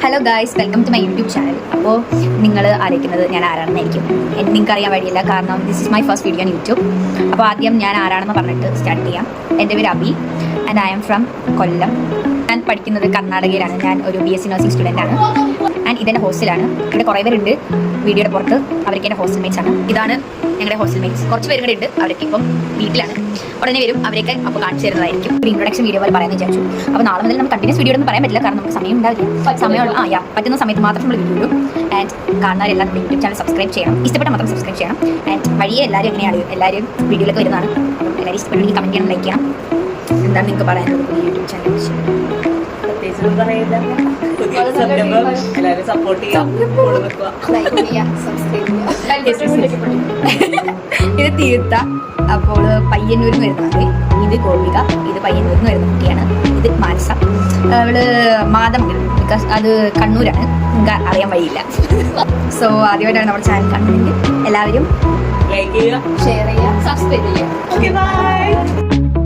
Hello guys, welcome to my YouTube channel. അപ്പോൾ നിങ്ങൾ ആലോചിക്കുന്നത് ഞാൻ ആരാണെന്നായിരിക്കും. നിങ്ങൾക്ക് അറിയാൻ വഴിയില്ല, കാരണം this is my first video on YouTube. അപ്പോൾ ആദ്യം ഞാൻ ആരാണെന്ന് പറഞ്ഞിട്ട് സ്റ്റാർട്ട് ചെയ്യാം. എൻ്റെ പേര് Abi and I am from Kollam. ഞാൻ പഠിക്കുന്നത് കർണാടകയിലാണ്. ഞാൻ ഒരു BSc നഴ്സിംഗ് സ്റ്റുഡൻ്റ് ആണ്. ആൻഡ് ഇതെൻ്റെ ഹോസ്റ്റലാണ്. ഇവിടെ കുറേ പേരുണ്ട് വീഡിയോയുടെ പുറത്ത്, അവർക്ക് എൻ്റെ ഹോസ്റ്റൽ മേറ്റ്സ് ആണ്. ഇതാണ് ഞങ്ങളുടെ ഹോസ്റ്റൽ മേറ്റ്സ്. കുറച്ച് പേരും കൂടെ ഉണ്ട്, അവരൊക്കെ ഇപ്പം വീട്ടിലാണ്. ഉടനെ വരും, അവരൊക്കെ അപ്പോൾ കാണിച്ചു തരുന്നതായിരിക്കും. ഒരു ഇൻട്രൊഡക്ഷൻ വീഡിയോ പോലെ പറയാമെന്ന് വിചാരിച്ചു. അപ്പോൾ നാളെ മുതൽ നമുക്ക് കണ്ടിന്യൂസ് വീഡിയോ ഒന്നും പറയാൻ പറ്റില്ല, കാരണം നമുക്ക് സമയം ഉണ്ടാവില്ല. സമയമുള്ള പറ്റുന്ന സമയത്ത് മാത്രം നമ്മൾ വീഡിയോ ഇടും. ആൻഡ് കാണുന്നവരെല്ലാം നമ്മുടെ യൂട്യൂബ് ചാനൽ സബ്സ്ക്രൈബ് ചെയ്യണം. ഇഷ്ടപ്പെട്ട മാത്രം സബ്സ്ക്രൈബ് ചെയ്യണം. ആൻഡ് വഴിയെ എല്ലാവരും എങ്ങനെയാണ്, എല്ലാവരും വീഡിയോയിലൊക്കെ വരുന്നതാണ്. അപ്പം എല്ലാവരും ഇഷ്ടപ്പെട്ടെങ്കിൽ കമൻറ്റ് ചെയ്യണം, ലൈക്ക് ചെയ്യണം. എന്താണ് നിങ്ങൾക്ക് പറയാനുള്ളത് പുതിയ യൂട്യൂബ് ചാനൽ? ഇത് തീർത്ത. അപ്പോൾ പയ്യന്നൂരിൽ നിന്ന് വരുന്നതാണ്. ഇത് ഗോപിക, ഇത് പയ്യന്നൂരിൽ നിന്ന് വരുന്ന കുട്ടിയാണ്. ഇത് മാനസ, അവള് മാതം, ബിക്കോസ് അത് കണ്ണൂരാണ്, നിങ്ങൾക്ക് അറിയാൻ വഴിയില്ല. സോ ആദ്യമായിട്ടാണ് നമ്മുടെ ചാനൽ കാണുന്നത്. എല്ലാവരും ലൈക്ക് ചെയ്യുക, ഷെയർ ചെയ്യുക, സബ്സ്ക്രൈബ് ചെയ്യുക. Okay, by.